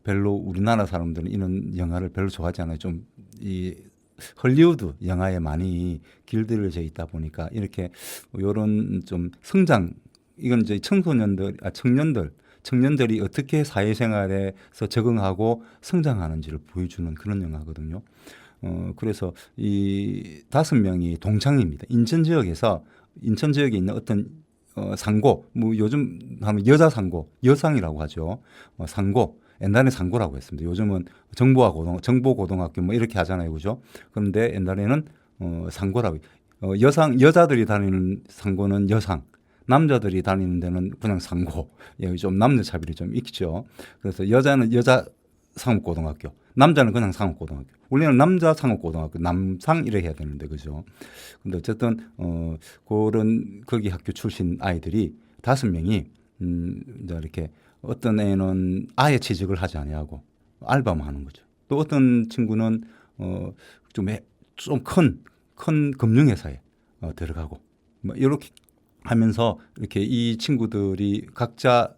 A: 별로 우리나라 사람들은 이런 영화를 별로 좋아하지 않아요. 좀 이 헐리우드 영화에 많이 길들여져 있다 보니까 이렇게 이런 좀 성장, 이건 이제 청년들이 어떻게 사회생활에서 적응하고 성장하는지를 보여주는 그런 영화거든요. 그래서 이 5명이 동창입니다. 인천 지역에 있는 어떤 상고, 뭐 요즘 하면 여상이라고 하죠. 상고, 옛날에 상고라고 했습니다. 요즘은 정보고등학교 뭐 이렇게 하잖아요, 그죠? 그런데 옛날에는 상고라고, 여자들이 다니는 상고는 여상, 남자들이 다니는 데는 그냥 상고. 여기 좀 남녀 차별이 좀 있죠. 그래서 여자는 여자 상업고등학교, 남자는 그냥 상업고등학교. 원래는 남자 상업고등학교, 남상 이렇게 해야 되는데, 그죠? 근데 어쨌든 거기 학교 출신 아이들이 5명이 이제 이렇게 어떤 애는 아예 취직을 하지 아니하고 알바만 하는 거죠. 또 어떤 친구는 좀 큰 금융회사에 들어가고 뭐 이렇게 하면서 이렇게 이 친구들이 각자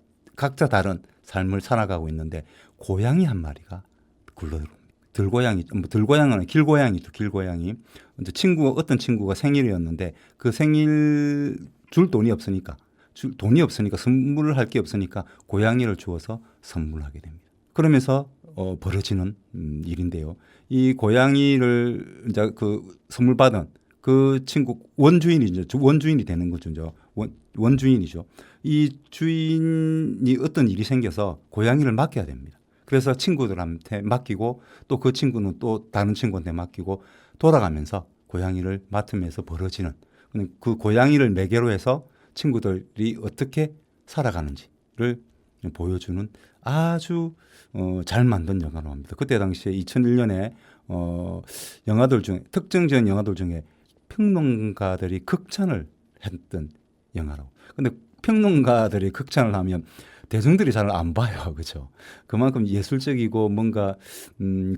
A: 다른 삶을 살아가고 있는데 고양이 한 마리가 굴러들어옵니다. 들고양이는 길고양이. 이제 어떤 친구가 생일이었는데 그 생일 줄 돈이 없으니까 선물을 할 게 없으니까 고양이를 주어서 선물하게 됩니다. 그러면서 벌어지는 일인데요. 이 고양이를 이제 선물 받은 그 친구 원주인이 되는 거죠. 원주인이죠. 이 주인이 어떤 일이 생겨서 고양이를 맡겨야 됩니다. 그래서 친구들한테 맡기고 또 그 친구는 또 다른 친구한테 맡기고 돌아가면서 고양이를 맡으면서 벌어지는 그 고양이를 매개로 해서 친구들이 어떻게 살아가는지를 보여주는 아주 잘 만든 영화로 합니다. 그때 당시에 2001년에 특정지은 영화들 중에 평론가들이 극찬을 했던 영화라고. 근데 평론가들이 극찬을 하면 대중들이 잘 안 봐요. 그죠? 그만큼 예술적이고 뭔가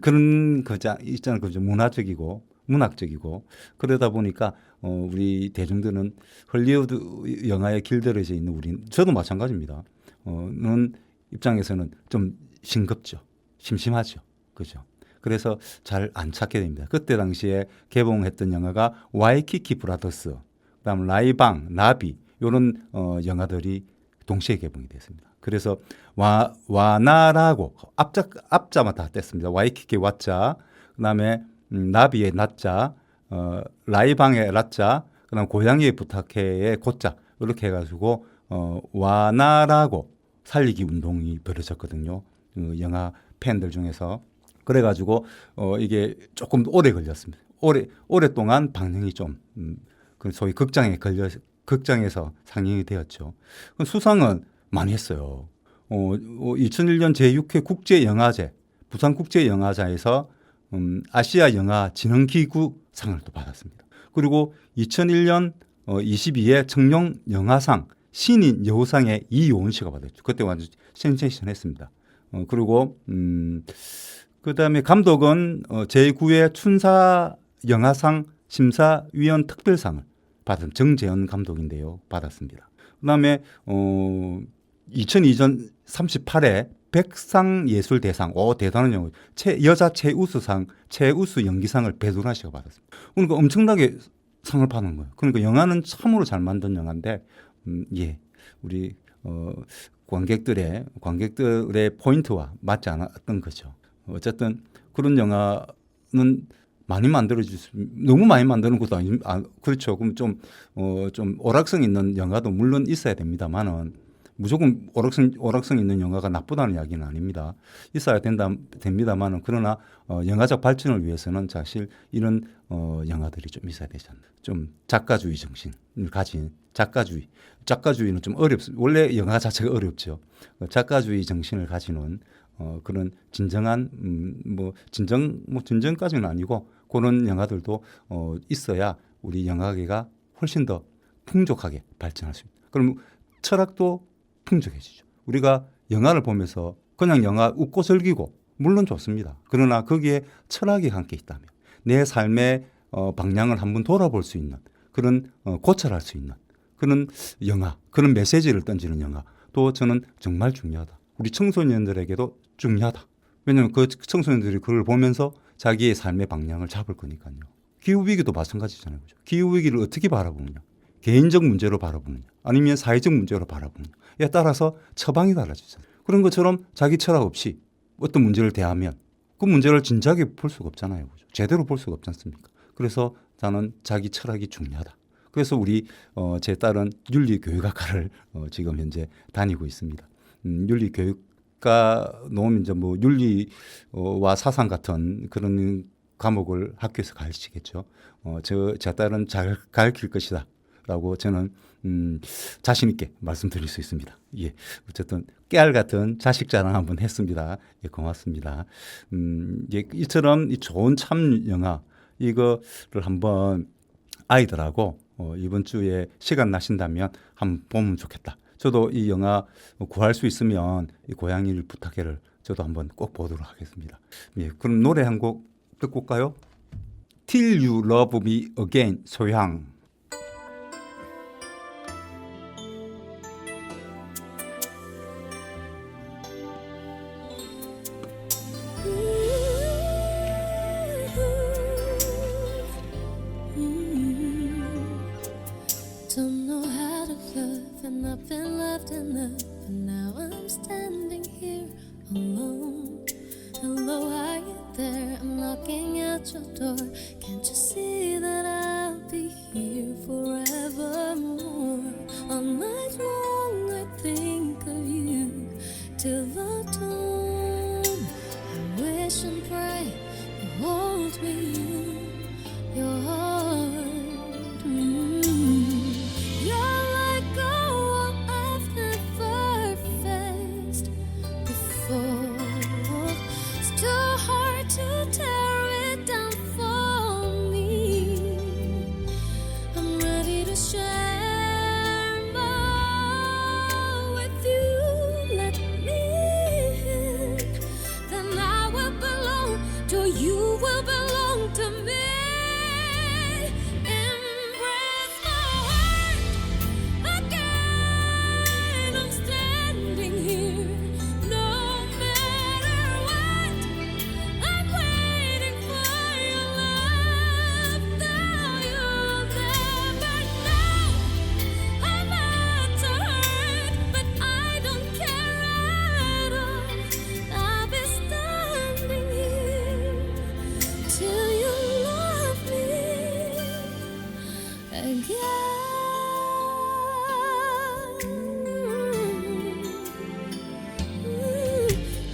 A: 그런 있잖아요. 그죠? 문학적이고 그러다 보니까 우리 대중들은 헐리우드 영화에 길들여져 있는 저도 마찬가지입니다. 는 입장에서는 좀 싱겁죠. 심심하죠. 그죠? 그래서 잘 안 찾게 됩니다. 그때 당시에 개봉했던 영화가 와이키키 브라더스, 그다음 라이방, 나비 이런 영화들이 동시에 개봉이 됐습니다. 그래서 와나라고 앞자만 다 뗐습니다. 와이키키 와자, 그다음에 나비의 나자, 라이방의 라자, 그다음 고양이의 부탁해의 고자 이렇게 해가지고 와나라고 살리기 운동이 벌어졌거든요. 영화 팬들 중에서. 그래가지고 이게 조금 오래 걸렸습니다. 오랫동안 방영이 좀 그 소위 극장에서 상영이 되었죠. 수상은 많이 했어요. 2001년 제6회 국제영화제 부산국제영화제에서 아시아 영화 진흥기구 상을 또 받았습니다. 그리고 2001년 22회 청룡 영화상 신인 여우상의 이효은 씨가 받았죠. 그때 완전 센세이션했습니다. 그리고 그다음에 감독은 제9회 춘사 영화상 심사위원 특별상을 받은 정재현 감독인데요. 받았습니다. 그다음에 2002년 38회 백상예술대상, 대단한 영화, 여자 최우수상, 최우수 연기상을 배두나 씨가 받았습니다. 그러니까 엄청나게 상을 받은 거예요. 그러니까 영화는 참으로 잘 만든 영화인데, 우리 관객들의 포인트와 맞지 않았던 거죠. 어쨌든 그런 영화는 많이 너무 많이 만드는 것도 그렇죠. 그럼 좀 오락성 있는 영화도 물론 있어야 됩니다만은 무조건 오락성 있는 영화가 나쁘다는 이야기는 아닙니다. 있어야 됩니다만은 그러나 영화적 발전을 위해서는 사실 이런 영화들이 좀 있어야 되지 않나. 좀 작가주의 정신을 가진 작가주의는 좀 어렵습니다. 원래 영화 자체가 어렵죠. 작가주의 정신을 가지는 그런 진정한 진정까지는 아니고 그런 영화들도 있어야 우리 영화계가 훨씬 더 풍족하게 발전할 수 있다. 그럼 철학도 풍족해지죠. 우리가 영화를 보면서 그냥 영화 웃고 즐기고 물론 좋습니다. 그러나 거기에 철학이 함께 있다면 내 삶의 방향을 한번 돌아볼 수 있는 그런 고찰할 수 있는 그런 영화, 그런 메시지를 던지는 영화도 저는 정말 중요하다. 우리 청소년들에게도 중요하다. 왜냐하면 그 청소년들이 그걸 보면서 자기의 삶의 방향을 잡을 거니까요. 기후위기도 마찬가지잖아요. 그죠? 기후위기를 어떻게 바라보느냐. 개인적 문제로 바라보느냐. 아니면 사회적 문제로 바라보느냐에 따라서 처방이 달라지잖아요. 그런 것처럼 자기 철학 없이 어떤 문제를 대하면 그 문제를 진지하게 볼 수가 없잖아요. 그죠? 제대로 볼 수가 없지 않습니까? 그래서 저는 자기 철학이 중요하다. 그래서 제 딸은 윤리교육학과를 지금 현재 다니고 있습니다. 윤리교육과 놓으면 이제 윤리와 사상 같은 그런 과목을 학교에서 가르치겠죠. 제 딸은 잘 가르칠 것이다. 라고 저는 자신 있게 말씀드릴 수 있습니다. 예, 어쨌든 깨알 같은 자식 자랑 한번 했습니다. 예, 고맙습니다. 이처럼 이 좋은 참 영화 이거를 한번 아이들하고 이번 주에 시간 나신다면 한번 보면 좋겠다. 저도 이 영화 구할 수 있으면 이 고양이를 부탁해를 저도 한번 꼭 보도록 하겠습니다. 예, 그럼 노래 한 곡 듣고 올까요? Till You Love Me Again 소향.
B: Don't know how to love, and I've been loved enough, and now I'm standing here alone. Hello, are you there? I'm knocking at your door. Can't you see that I'll be here forevermore? All night long I think of you till the dawn. I wish and pray you hold me in your heart. You're like a wall I've never faced before. It's too hard to tear it down for me. I'm ready to share more with you. Let me in, then I will belong to you. Will belong to me. Embrace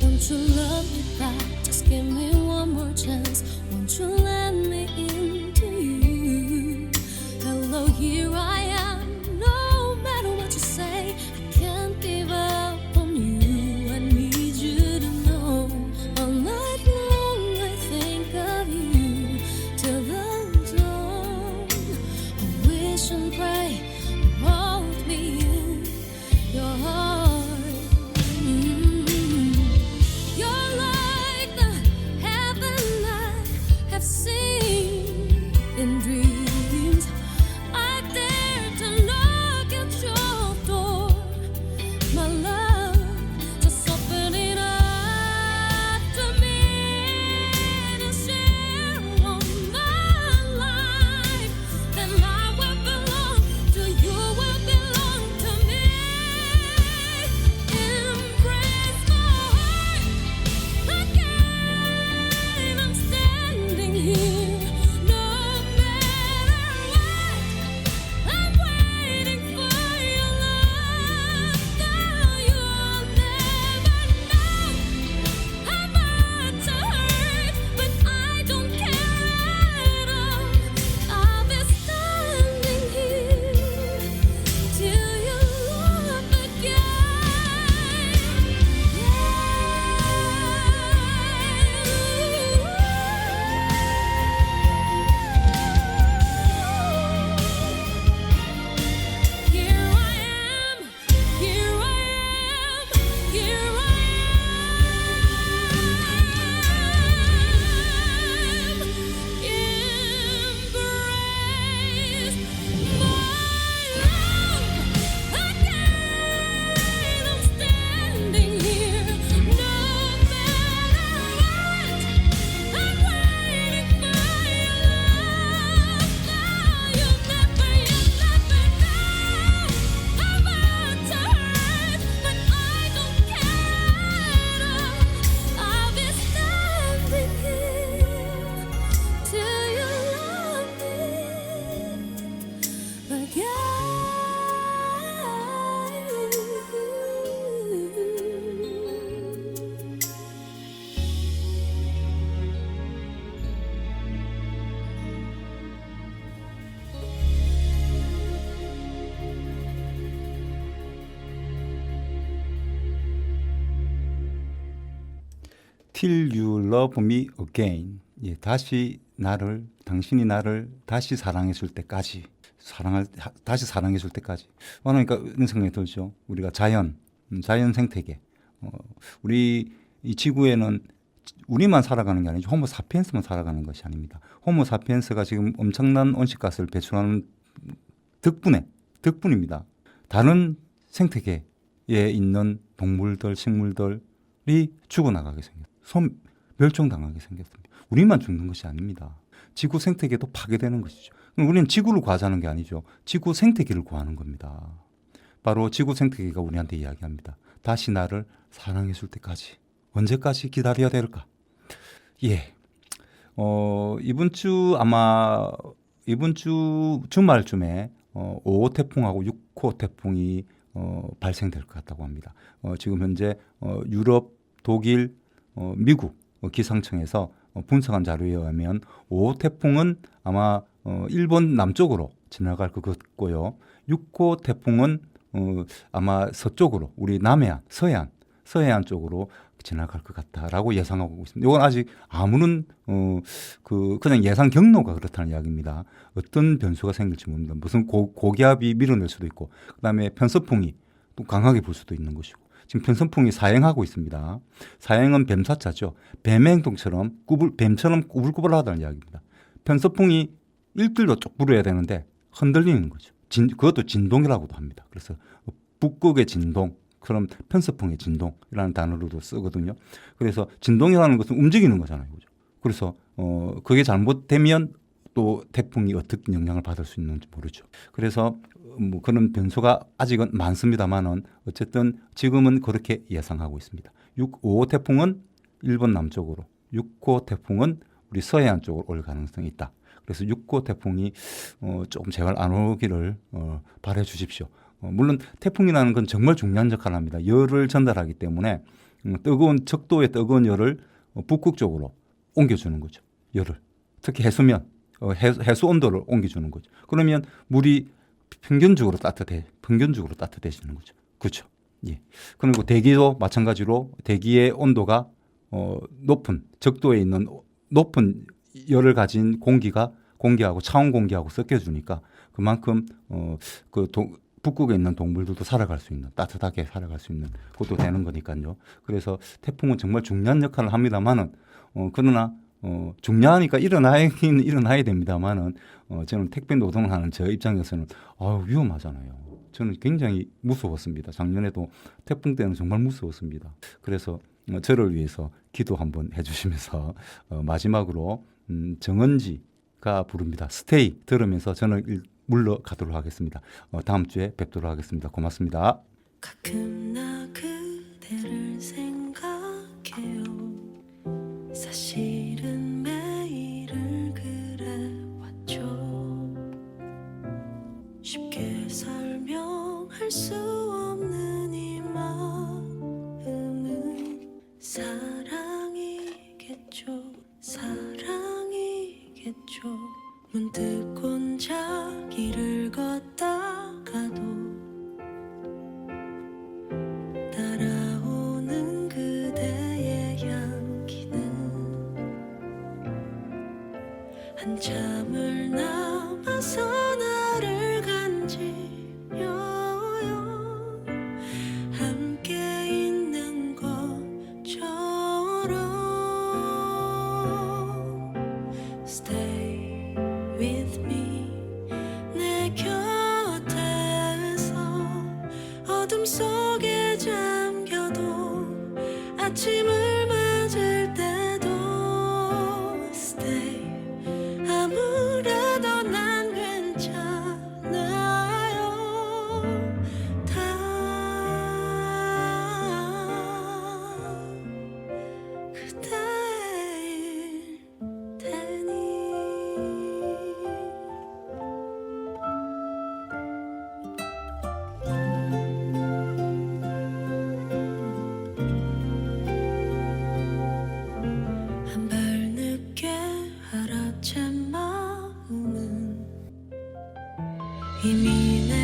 B: Won't you love me back? Just give me one more chance. Won't you let me into you? Hello, here I am. No matter what you say, I can't give up on you. I need you to know. All night long I think of you till the dawn. I wish and pray you hold me in your heart. You're like the heaven I have seen in dreams. I dare to knock at your door, my love. Just open it up to me to share all my life. Then I will belong to you, will belong to me. Embrace my heart again. I'm standing here, no matter what. I'm waiting for your love. Now you'll never know how much I hurt, but I don't care at all. I'll be standing here till you love again. Here I am, here I am, here I am. Embrace my love again. I'm standing here, no matter what. I'm waiting for your love. Now you'll never know how much I hurt, but I don't care at all. I'll be standing here till you love me again.
A: Till You Love Me Again. 예, 당신이 나를 다시 사랑해줄 때까지, 다시 사랑해줄 때까지. 그러니까 이런 생각이 들죠. 우리가 자연 생태계. 우리 이 지구에는 우리만 살아가는 게 아니죠. 호모 사피엔스만 살아가는 것이 아닙니다. 호모 사피엔스가 지금 엄청난 온실가스를 배출하는 덕분입니다. 다른 생태계에 있는 동물들, 식물들이 죽어나가게 생겼어요. 멸종당하게 생겼습니다. 우리만 죽는 것이 아닙니다. 지구 생태계도 파괴되는 것이죠. 우리는 지구를 구하자는 게 아니죠. 지구 생태계를 구하는 겁니다. 바로 지구 생태계가 우리한테 이야기합니다. 다시 나를 사랑해 줄 때까지. 언제까지 기다려야 될까? 예. 이번 주 주말쯤에 5호 태풍하고 6호 태풍이 발생될 것 같다고 합니다. 지금 현재 유럽, 독일, 미국 기상청에서 분석한 자료에 의하면 5호 태풍은 아마 일본 남쪽으로 지나갈 것 같고요. 6호 태풍은 아마 서쪽으로 우리 남해안, 서해안 쪽으로 지나갈 것 같다라고 예상하고 있습니다. 이건 아직 아무런 그냥 예상 경로가 그렇다는 이야기입니다. 어떤 변수가 생길지 모릅니다. 무슨 고기압이 밀어낼 수도 있고, 그다음에 편서풍이 또 강하게 불 수도 있는 것이고. 지금 편서풍이 사행하고 있습니다. 사행은 뱀사자죠. 뱀의 행동처럼 뱀처럼 꾸불꾸불하다는 이야기입니다. 편서풍이 일들로 쭉 불어야 되는데 흔들리는 거죠. 그것도 진동이라고도 합니다. 그래서 북극의 진동, 그럼 편서풍의 진동이라는 단어로도 쓰거든요. 그래서 진동이라는 것은 움직이는 거잖아요. 그죠? 그래서 그게 잘못되면 또 태풍이 어떻게 영향을 받을 수 있는지 모르죠. 그래서 뭐 그런 변수가 아직은 많습니다만은 어쨌든 지금은 그렇게 예상하고 있습니다. 5호 태풍은 일본 남쪽으로, 6호 태풍은 우리 서해안 쪽으로 올 가능성이 있다. 그래서 6호 태풍이 조금 제발 안 오기를 바래 주십시오. 물론 태풍이라는 건 정말 중요한 역할을 합니다. 열을 전달하기 때문에 뜨거운 적도의 뜨거운 열을 북극 쪽으로 옮겨주는 거죠. 열을 특히 해수면 해수 온도를 옮겨주는 거죠. 그러면 물이 평균적으로 따뜻해지는 거죠. 그렇죠. 예. 그리고 대기도 마찬가지로 대기의 온도가 높은 적도에 있는 높은 열을 가진 공기하고 차온 공기하고 섞여주니까 그만큼 북극에 있는 동물들도 살아갈 수 있는 따뜻하게 살아갈 수 있는 것도 되는 거니까요. 그래서 태풍은 정말 중요한 역할을 합니다만은 그러나 중요하니까 일어나야 됩니다만은 저는 택배 노동을 하는 저 입장에서는 위험하잖아요. 저는 굉장히 무서웠습니다. 작년에도 태풍 때는 정말 무서웠습니다. 그래서 저를 위해서 기도 한번 해주시면서 마지막으로 정은지가 부릅니다. 스테이 들으면서 저는 물러가도록 하겠습니다. 다음 주에 뵙도록 하겠습니다. 고맙습니다.
B: 가끔 나 그대를 생각해요. 사실은 매일을 그래왔죠. 쉽게 설명할 수 없는 이 마음은 사랑이겠죠. 문득 혼자 길을 걷다가도 따라오는 그대의 향기는 한참을 남아서 나를 간지려요. 함께 있는 것처럼 Stay with me 내 곁에서 어둠 속에 잠겨도 아침을 맞을 때도 Stay 아무래도 난 괜찮아요. 다 그대일 테니. 한 발 늦게 알아챈 마음은 이미 내